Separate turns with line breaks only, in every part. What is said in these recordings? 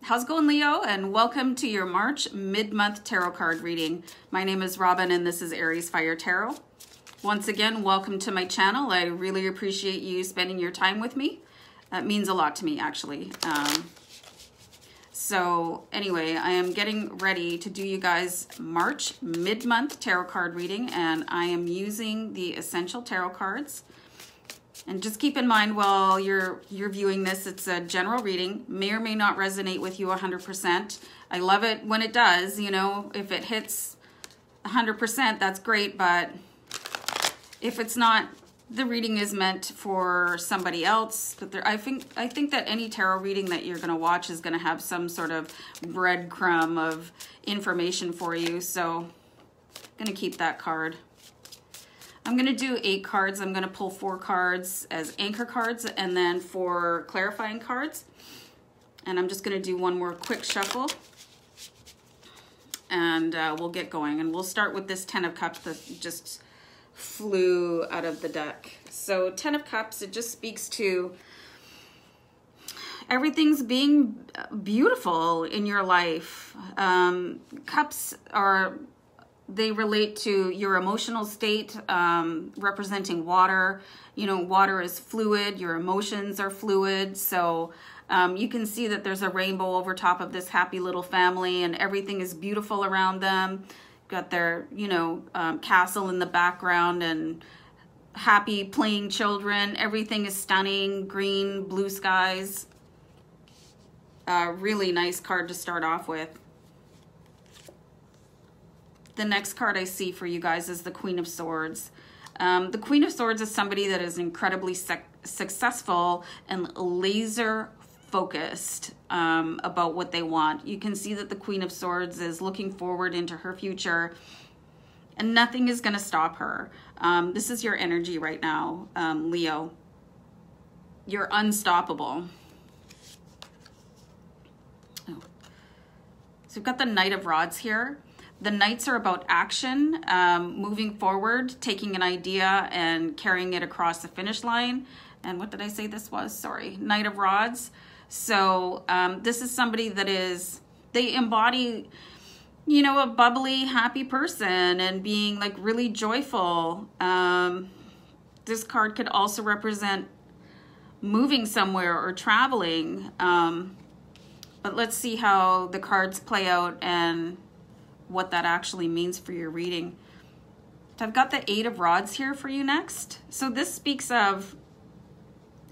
How's it going, Leo? And welcome to your March mid-month tarot card reading. My name is Robin and this is AriesFireTarot. Once again, welcome to my channel. I really appreciate you spending your time with me. That means a lot to me, actually. So anyway, I am getting ready to do you guys March mid-month tarot card reading, and I am using the Essential Tarot cards. And just keep in mind while you're viewing this, it's a general reading, may or may not resonate with you 100%. I love it when it does, you know, if it hits 100%, that's great, but if it's not, the reading is meant for somebody else. But I think that any tarot reading that you're going to watch is going to have some sort of breadcrumb of information for you, so I'm going to keep that card. I'm going to do 8 cards. I'm going to pull 4 cards as anchor cards and then 4 clarifying cards. And I'm just going to do one more quick shuffle. And we'll get going. And we'll start with this 10 of Cups that just flew out of the deck. So 10 of Cups, it just speaks to everything's being beautiful in your life. Cups are... They relate to your emotional state, representing water. You know, water is fluid, your emotions are fluid. So you can see that there's a rainbow over top of this happy little family and everything is beautiful around them. Got their, you know, castle in the background and happy playing children. Everything is stunning, green, blue skies. Really nice card to start off with. The next card I see for you guys is the Queen of Swords. The Queen of Swords is somebody that is incredibly successful and laser focused about what they want. You can see that the Queen of Swords is looking forward into her future and nothing is going to stop her. This is your energy right now, Leo. You're unstoppable. Oh. So we've got the Knight of Rods here. The Knights are about action, moving forward, taking an idea and carrying it across the finish line. And what did I say this was? Sorry, Knight of Rods. So this is somebody that is, they embody, you know, a bubbly, happy person and being like really joyful. This card could also represent moving somewhere or traveling. But let's see how the cards play out and what that actually means for your reading. I've got the 8 of Rods here for you next. So this speaks of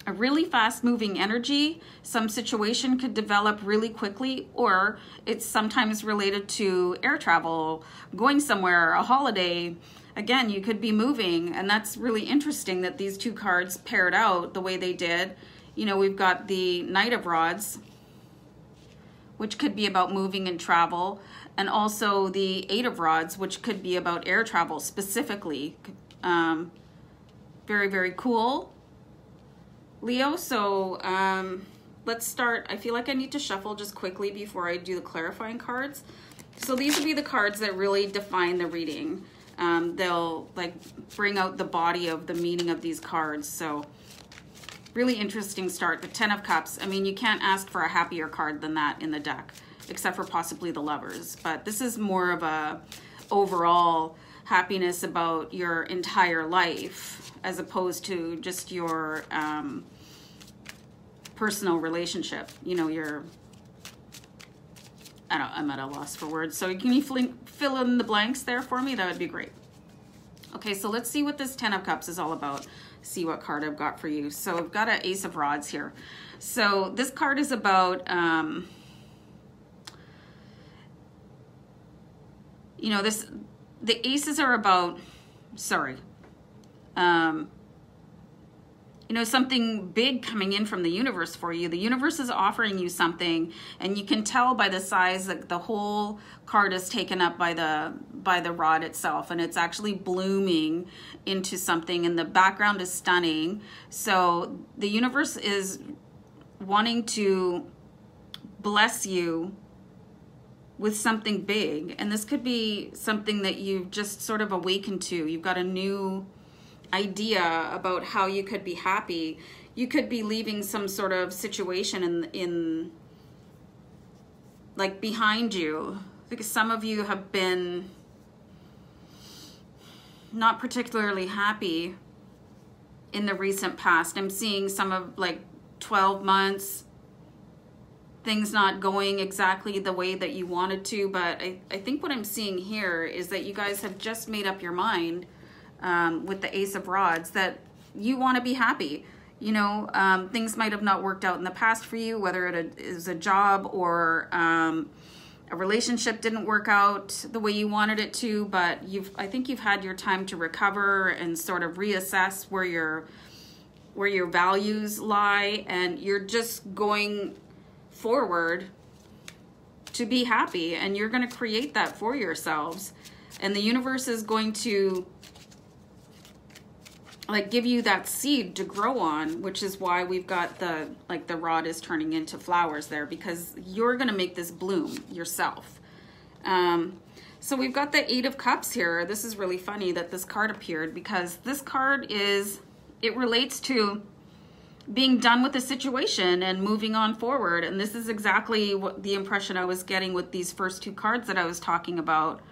a really fast moving energy. Some situation could develop really quickly, or it's sometimes related to air travel, going somewhere, a holiday. Again, you could be moving, and that's really interesting that these 2 cards paired out the way they did. You know, we've got the Knight of Rods, which could be about moving and travel, and also the 8 of Rods, which could be about air travel specifically. Very, very cool, Leo. So let's start. I feel like I need to shuffle just quickly before I do the clarifying cards. So these would be the cards that really define the reading. They'll like bring out the body of the meaning of these cards. So really interesting start. The 10 of Cups. I mean, you can't ask for a happier card than that in the deck, except for possibly the Lovers. But this is more of a overall happiness about your entire life, as opposed to just your personal relationship. You know, your, I'm at a loss for words. So can you fill in the blanks there for me? That would be great. Okay, so let's see what this 10 of Cups is all about. See what card I've got for you. So I've got an Ace of Rods here. So this card is about, you know, the aces are about, sorry, you know, something big coming in from the universe for you. The universe is offering you something, and you can tell by the size that the whole card is taken up by the rod itself, and it's actually blooming into something, and the background is stunning. So the universe is wanting to bless you with something big, and this could be something that you've just sort of awakened to. You've got a new idea about how you could be happy. You could be leaving some sort of situation in like behind you, because some of you have been not particularly happy in the recent past. I'm seeing some of like 12 months, things not going exactly the way that you wanted to, but I think what I'm seeing here is that you guys have just made up your mind with the Ace of Rods that you want to be happy. You know, things might have not worked out in the past for you, whether it is a job or a relationship didn't work out the way you wanted it to, but I think you've had your time to recover and sort of reassess where your values lie, and you're just going forward to be happy, and you're going to create that for yourselves, and the universe is going to like give you that seed to grow on, which is why we've got the rod is turning into flowers there, because you're going to make this bloom yourself. So we've got the Eight of Cups here. This is really funny that this card appeared, because this card it relates to being done with the situation and moving on forward. And this is exactly what the impression I was getting with these first two cards that I was talking about.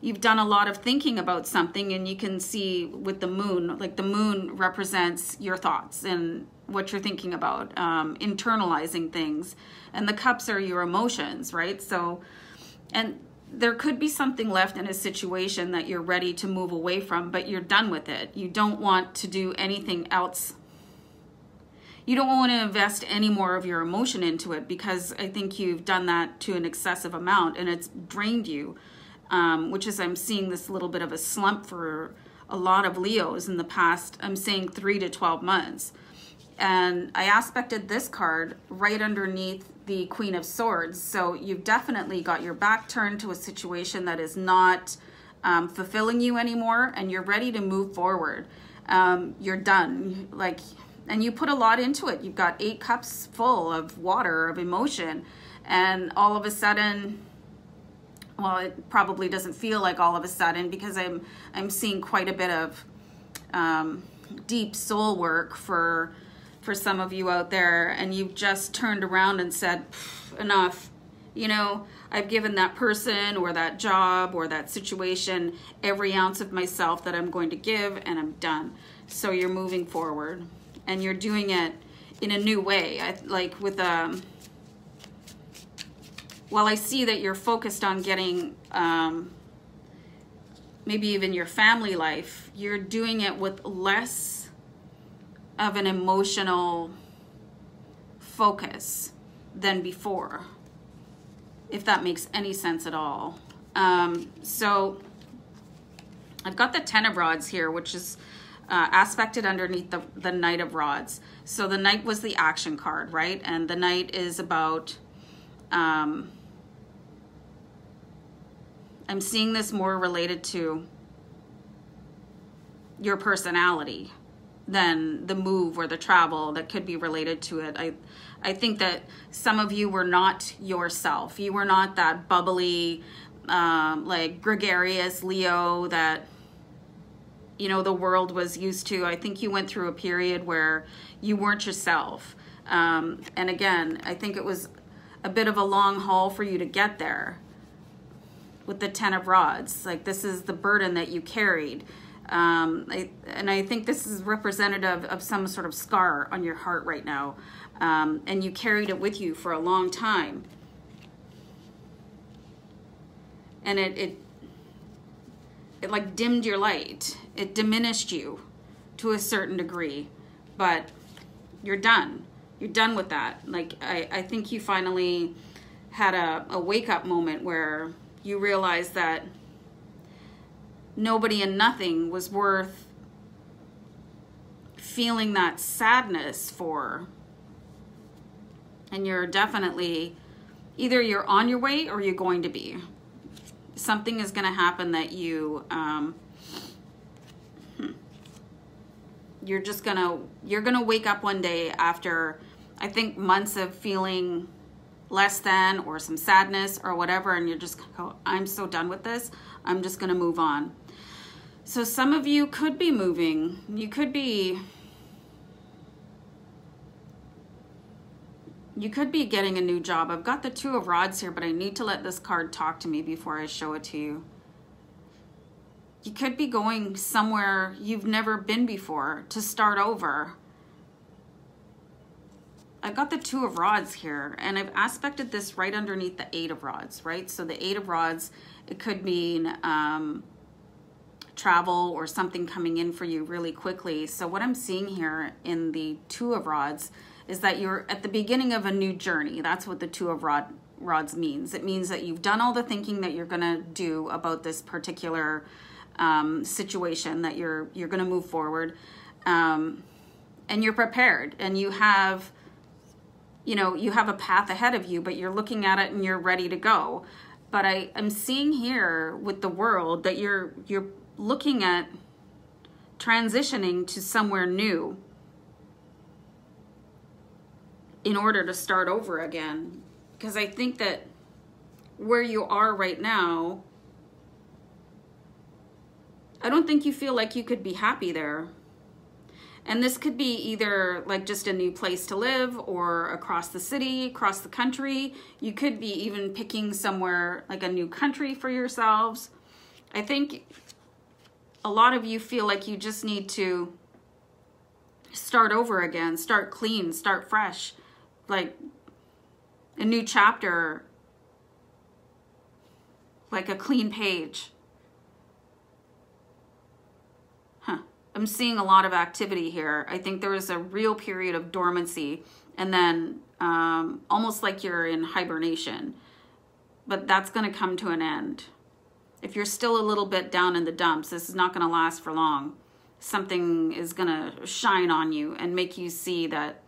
You've done a lot of thinking about something, and you can see with the moon, like the moon represents your thoughts and what you're thinking about, internalizing things. And the cups are your emotions, right? So, and there could be something left in a situation that you're ready to move away from, but you're done with it. You don't want to do anything else. You don't want to invest any more of your emotion into it, because I think you've done that to an excessive amount and it's drained you. Which is, I'm seeing this little bit of a slump for a lot of Leos in the past. I'm saying 3 to 12 months. And I aspected this card right underneath the Queen of Swords. So you've definitely got your back turned to a situation that is not fulfilling you anymore, and you're ready to move forward. You're done. And you put a lot into it. You've got 8 cups full of water, of emotion, and all of a sudden, well, it probably doesn't feel like all of a sudden, because I'm seeing quite a bit of deep soul work for some of you out there, and you've just turned around and said, enough. You know, I've given that person or that job or that situation every ounce of myself that I'm going to give, and I'm done. So you're moving forward, and you're doing it in a new way. While I see that you're focused on getting maybe even your family life, you're doing it with less of an emotional focus than before, if that makes any sense at all. So I've got the Ten of Rods here, which is aspected underneath the Knight of Rods. So the Knight was the action card, right? And the Knight is about... I'm seeing this more related to your personality than the move or the travel that could be related to it. I think that some of you were not yourself. You were not that bubbly, like gregarious Leo that, you know, the world was used to. I think you went through a period where you weren't yourself. And again, I think it was a bit of a long haul for you to get there. With the Ten of Rods, like this is the burden that you carried. And I think this is representative of some sort of scar on your heart right now. And you carried it with you for a long time. And it like dimmed your light. It diminished you to a certain degree, but you're done. You're done with that. Like, I think you finally had a wake-up moment where you realized that nobody and nothing was worth feeling that sadness for. And you're definitely, either you're on your way or you're going to be. Something is going to happen that you're gonna wake up one day after, I think, months of feeling less than or some sadness or whatever, and you're just gonna go, I'm so done with this, I'm just gonna move on. So some of you could be moving. You You could be getting a new job. I've got the Two of Rods here, but I need to let this card talk to me before I show it to you. You could be going somewhere you've never been before to start over. I've got the Two of Rods here, and I've aspected this right underneath the Eight of Rods, right? So the Eight of Rods, it could mean travel or something coming in for you really quickly. So what I'm seeing here in the Two of Rods is that you're at the beginning of a new journey. That's what the Two of Rods means. It means that you've done all the thinking that you're gonna do about this particular situation, that you're gonna move forward, and you're prepared, and you have, you know, you have a path ahead of you, but you're looking at it and you're ready to go. But I'm seeing here with the World that you're looking at transitioning to somewhere new in order to start over again. Because I think that where you are right now, I don't think you feel like you could be happy there. And this could be either like just a new place to live, or across the city, across the country. You could be even picking somewhere like a new country for yourselves. I think a lot of you feel like you just need to start over again, start clean, start fresh, like a new chapter, like a clean page. I'm seeing a lot of activity here. I think there is a real period of dormancy, and then almost like you're in hibernation, but that's going to come to an end. If you're still a little bit down in the dumps, this is not going to last for long. Something is going to shine on you and make you see that,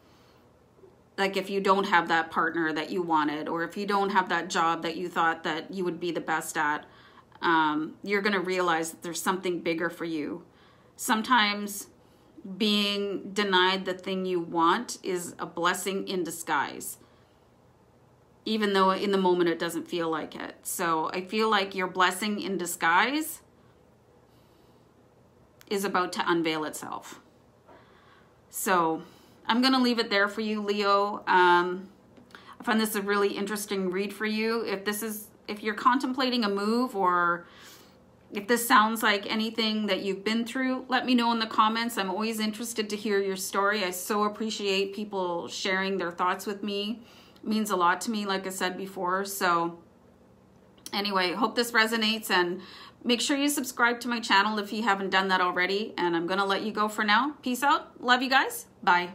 like, if you don't have that partner that you wanted, or if you don't have that job that you thought that you would be the best at, you're going to realize that there's something bigger for you. Sometimes being denied the thing you want is a blessing in disguise, even though in the moment it doesn't feel like it. So I feel like your blessing in disguise is about to unveil itself. So I'm going to leave it there for you, Leo. I find this a really interesting read for you. If you're contemplating a move, or if this sounds like anything that you've been through, let me know in the comments. I'm always interested to hear your story. I so appreciate people sharing their thoughts with me. It means a lot to me, like I said before. So anyway, hope this resonates, and make sure you subscribe to my channel if you haven't done that already. And I'm going to let you go for now. Peace out. Love you guys. Bye.